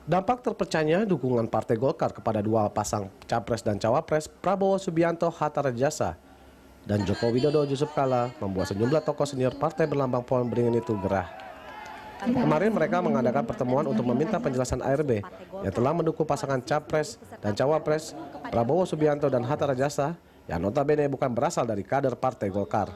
Dampak terpecahnya dukungan Partai Golkar kepada dua pasang Capres dan Cawapres Prabowo Subianto Hatta Rajasa dan Joko Widodo Yusuf Kala membuat sejumlah tokoh senior partai berlambang pohon beringin itu gerah. Kemarin mereka mengadakan pertemuan untuk meminta penjelasan ARB yang telah mendukung pasangan Capres dan Cawapres Prabowo Subianto dan Hatta Rajasa yang notabene bukan berasal dari kader Partai Golkar.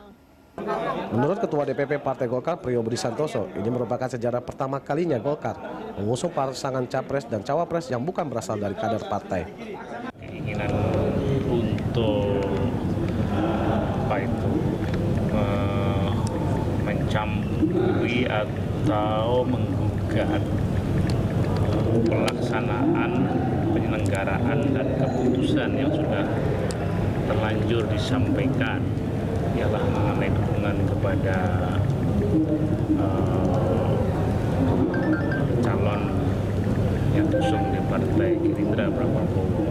Menurut Ketua DPP Partai Golkar Priyo Budi Santoso, ini merupakan sejarah pertama kalinya Golkar mengusung pasangan Capres dan Cawapres yang bukan berasal dari kader partai. Keinginan untuk mencampuri atau menggugat pelaksanaan, penyelenggaraan dan keputusan yang sudah terlanjur disampaikan ialah mengenai dukungan kepada calon yang diusung di Partai Gerindra Prabowo.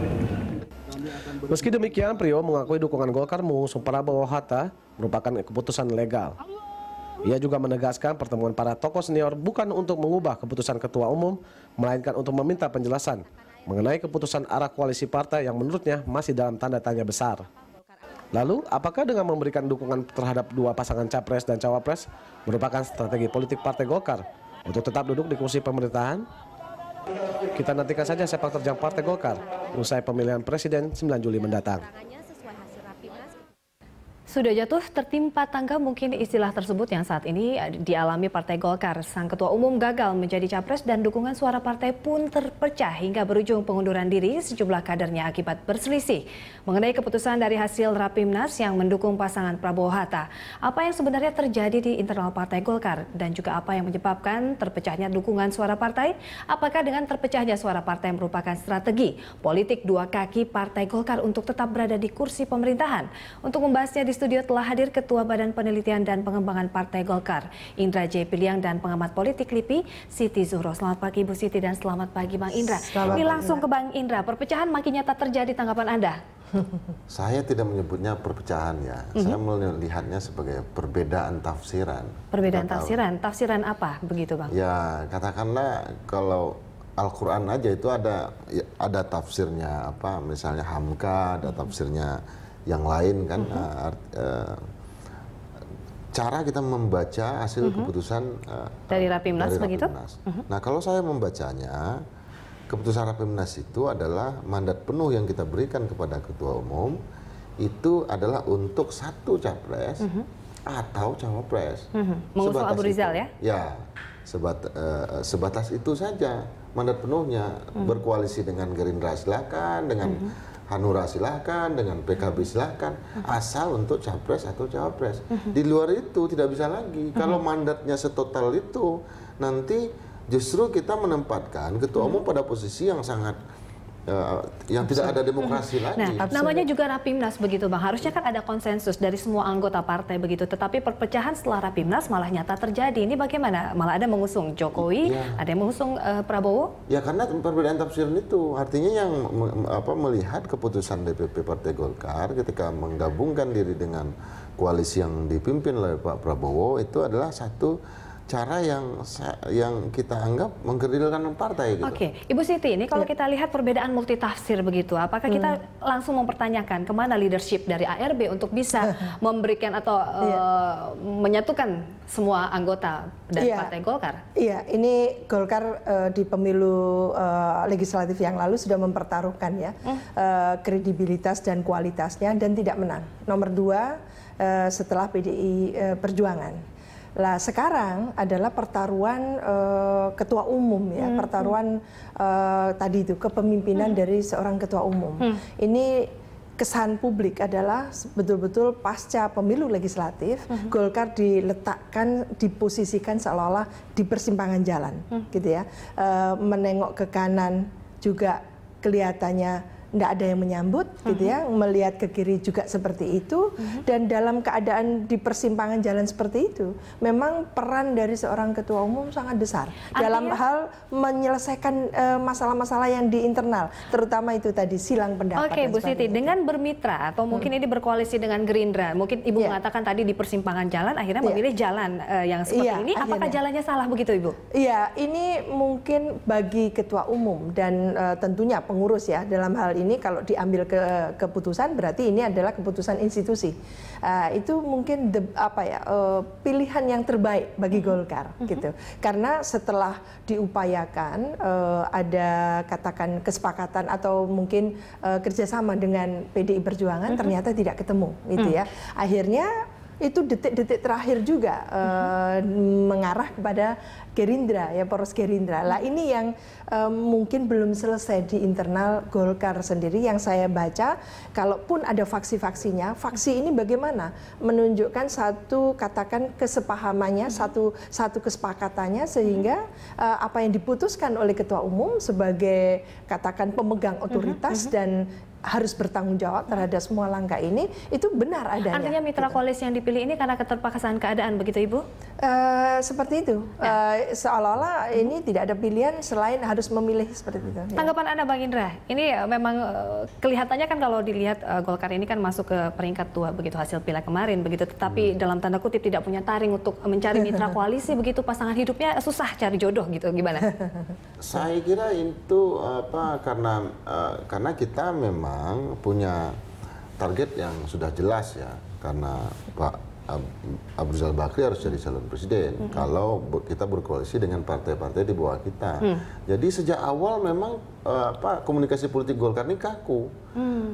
Meski demikian, Priyo mengakui dukungan Golkar mengusung Prabowo Hatta merupakan keputusan legal. Ia juga menegaskan pertemuan para tokoh senior bukan untuk mengubah keputusan Ketua Umum, melainkan untuk meminta penjelasan mengenai keputusan arah koalisi partai yang menurutnya masih dalam tanda tanya besar. Lalu, apakah dengan memberikan dukungan terhadap dua pasangan Capres dan Cawapres merupakan strategi politik Partai Golkar untuk tetap duduk di kursi pemerintahan? Kita nantikan saja sepak terjang Partai Golkar usai pemilihan Presiden 9 Juli mendatang. Sudah jatuh tertimpa tangga, mungkin istilah tersebut yang saat ini dialami Partai Golkar. Sang Ketua Umum gagal menjadi Capres dan dukungan suara partai pun terpecah hingga berujung pengunduran diri sejumlah kadernya akibat berselisih mengenai keputusan dari hasil Rapimnas yang mendukung pasangan Prabowo Hatta. Apa yang sebenarnya terjadi di internal Partai Golkar dan juga apa yang menyebabkan terpecahnya dukungan suara partai? Apakah dengan terpecahnya suara partai merupakan strategi politik dua kaki Partai Golkar untuk tetap berada di kursi pemerintahan? Untuk membahasnya di studio telah hadir Ketua Badan Penelitian dan Pengembangan Partai Golkar, Indra J. Piliang, dan pengamat politik LIPI, Siti Zuhro. Selamat pagi Bu Siti dan selamat pagi Bang Indra. Ini langsung ke Bang Indra, perpecahan makin nyata terjadi, tanggapan Anda? Saya tidak menyebutnya perpecahan ya, saya melihatnya sebagai perbedaan tafsiran. Perbedaan tafsiran, tafsiran apa begitu Bang? Ya katakanlah kalau Al-Quran aja itu ada tafsirnya apa, misalnya Hamka, ada tafsirnya yang lain kan. Cara kita membaca hasil keputusan dari Rapimnas begitu. Nah kalau saya membacanya, keputusan Rapimnas itu adalah mandat penuh yang kita berikan kepada Ketua Umum itu adalah untuk satu Capres atau Cawapres. Mengusung Abu Rizal ya? Ya, sebatas itu saja mandat penuhnya. Berkoalisi dengan Gerindra silakan, dengan Hanura silahkan, dengan PKB silahkan, asal untuk Capres atau Cawapres. Di luar itu tidak bisa lagi. Kalau mandatnya setotal itu, nanti justru kita menempatkan Ketua Umum pada posisi yang sangat yang tidak ada demokrasi lagi. Nah, namanya juga Rapimnas begitu Bang. Harusnya kan ada konsensus dari semua anggota partai begitu. Tetapi perpecahan setelah Rapimnas malah nyata terjadi. Ini bagaimana? Malah ada mengusung Jokowi, ada yang mengusung Prabowo? Ya karena perbedaan tafsiran itu. Artinya yang melihat keputusan DPP Partai Golkar ketika menggabungkan diri dengan koalisi yang dipimpin oleh Pak Prabowo itu adalah satu cara yang kita anggap menggerilkan partai. Gitu. Oke, Ibu Siti, ini kalau kita lihat perbedaan multitafsir begitu, apakah kita langsung mempertanyakan kemana leadership dari ARB untuk bisa memberikan atau menyatukan semua anggota dari Partai Golkar? Iya, ini Golkar di pemilu legislatif yang lalu sudah mempertaruhkan ya kredibilitas dan kualitasnya dan tidak menang. Nomor 2 setelah PDI Perjuangan. Lah sekarang adalah pertaruhan ketua umum ya, pertaruhan tadi itu kepemimpinan dari seorang ketua umum. Ini kesan publik adalah betul-betul pasca pemilu legislatif Golkar diletakkan, diposisikan seolah-olah di persimpangan jalan, gitu ya. Menengok ke kanan juga kelihatannya nggak ada yang menyambut gitu ya, melihat ke kiri juga seperti itu, dan dalam keadaan di persimpangan jalan seperti itu, memang peran dari seorang ketua umum sangat besar dalam hal menyelesaikan masalah-masalah yang di internal, terutama itu tadi silang pendapat. Oke, Bu Siti, dengan bermitra atau mungkin ini berkoalisi dengan Gerindra, mungkin Ibu mengatakan tadi di persimpangan jalan akhirnya memilih jalan yang seperti ini, apakah jalannya salah begitu Ibu? Iya, ini mungkin bagi ketua umum dan tentunya pengurus ya, dalam hal ini kalau diambil keputusan berarti ini adalah keputusan institusi. Itu mungkin pilihan yang terbaik bagi Golkar gitu. Karena setelah diupayakan ada katakan kesepakatan atau mungkin kerjasama dengan PDI Perjuangan ternyata tidak ketemu gitu ya. Akhirnya itu detik-detik terakhir juga mengarah kepada Gerindra, ya poros Gerindra. Lah ini yang mungkin belum selesai di internal Golkar sendiri. Yang saya baca, kalaupun ada faksi-faksinya, faksi ini bagaimana menunjukkan satu katakan kesepahamannya, satu kesepakatannya, sehingga apa yang diputuskan oleh ketua umum sebagai katakan pemegang otoritas dan harus bertanggung jawab terhadap semua langkah ini, itu benar adanya. Artinya mitra koalisi yang dipilih ini karena keterpaksaan keadaan, begitu Ibu? Seperti itu. Seolah-olah ini tidak ada pilihan selain harus memilih seperti itu. Tanggapan Anda Bang Indra, ini memang kelihatannya kan kalau dilihat Golkar ini kan masuk ke peringkat 2 begitu hasil pileg kemarin begitu, tetapi dalam tanda kutip tidak punya taring untuk mencari mitra koalisi begitu, pasangan hidupnya susah cari jodoh gitu, gimana? Saya kira itu karena kita memang punya target yang sudah jelas ya, karena Pak Abu Rizal Bakri harus jadi calon presiden kalau kita berkoalisi dengan partai-partai di bawah kita. Jadi sejak awal memang komunikasi politik Golkar ini kaku.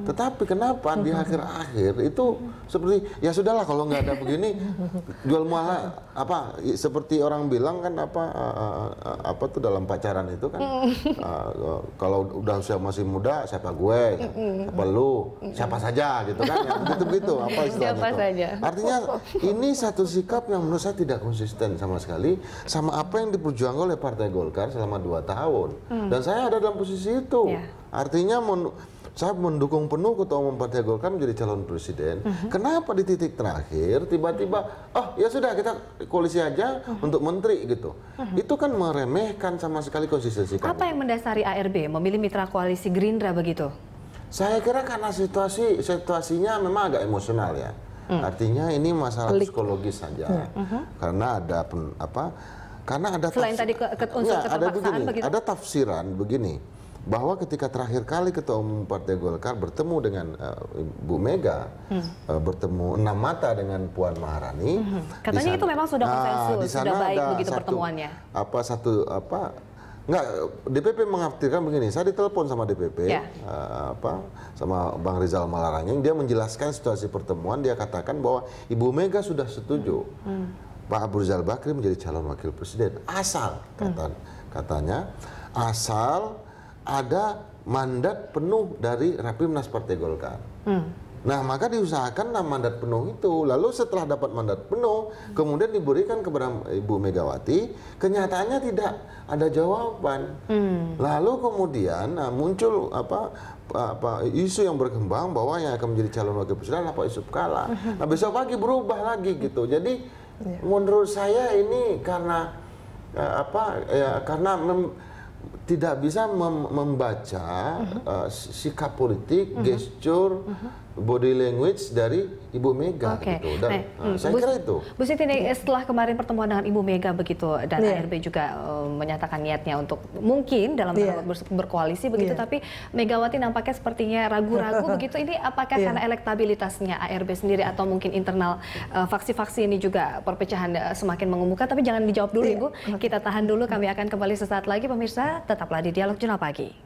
Tetapi kenapa di akhir-akhir itu seperti ya sudahlah kalau nggak ada begini jual mualah seperti orang bilang kan apa tuh dalam pacaran itu kan kalau udah usia masih muda siapa gue, siapa lu, siapa saja gitu kan, begitu apa istilahnya siapa itu. saja. Artinya ini satu sikap yang menurut saya tidak konsisten sama sekali sama apa yang diperjuangkan oleh Partai Golkar selama 2 tahun. Dan saya ada dalam posisi itu. Artinya saya mendukung penuh Ketua Umum Partai Golkar menjadi calon presiden. Kenapa di titik terakhir tiba-tiba, ya sudah kita koalisi aja untuk menteri gitu. Itu kan meremehkan sama sekali konsistensi kami. Apa yang mendasari ARB memilih mitra koalisi Gerindra begitu? Saya kira karena situasinya memang agak emosional ya. Artinya ini masalah psikologis saja. Karena ada selain tadi unsur keterpaksaan begitu. Ada tafsiran begini. Bahwa ketika terakhir kali Ketua Umum Partai Golkar bertemu dengan Bu Mega, bertemu 6 mata dengan Puan Maharani. Katanya itu memang sudah konsensus, sudah baik begitu pertemuannya. DPP mengafirkan begini, saya ditelepon sama DPP, sama Bang Rizal Malarangeng, dia menjelaskan situasi pertemuan, dia katakan bahwa Ibu Mega sudah setuju Pak Abu Rizal Bakri menjadi calon wakil presiden, asal katanya, asal ada mandat penuh dari Rapimnas Partai Golkar. Nah, maka diusahakanlah mandat penuh itu. Lalu setelah dapat mandat penuh, kemudian diberikan kepada Ibu Megawati, kenyataannya tidak ada jawaban. Lalu kemudian muncul isu yang berkembang bahwa yang akan menjadi calon wakil presiden adalah Pak Yusuf Kalla. Nah, besok pagi berubah lagi gitu. Jadi menurut saya ini karena tidak bisa membaca sikap politik, gestur, body language dari Ibu Mega gitu. Dan saya kira itu. Bu Siti, setelah kemarin pertemuan dengan Ibu Mega begitu dan ARB juga menyatakan niatnya untuk mungkin dalam berkoalisi begitu, tapi Megawati nampaknya sepertinya ragu-ragu begitu. Ini apakah karena elektabilitasnya ARB sendiri atau mungkin internal faksi-faksi ini juga perpecahan semakin mengemuka? Tapi jangan dijawab dulu Ibu. Kita tahan dulu, kami akan kembali sesaat lagi pemirsa. Tetaplah di Dialog Jurnal Pagi.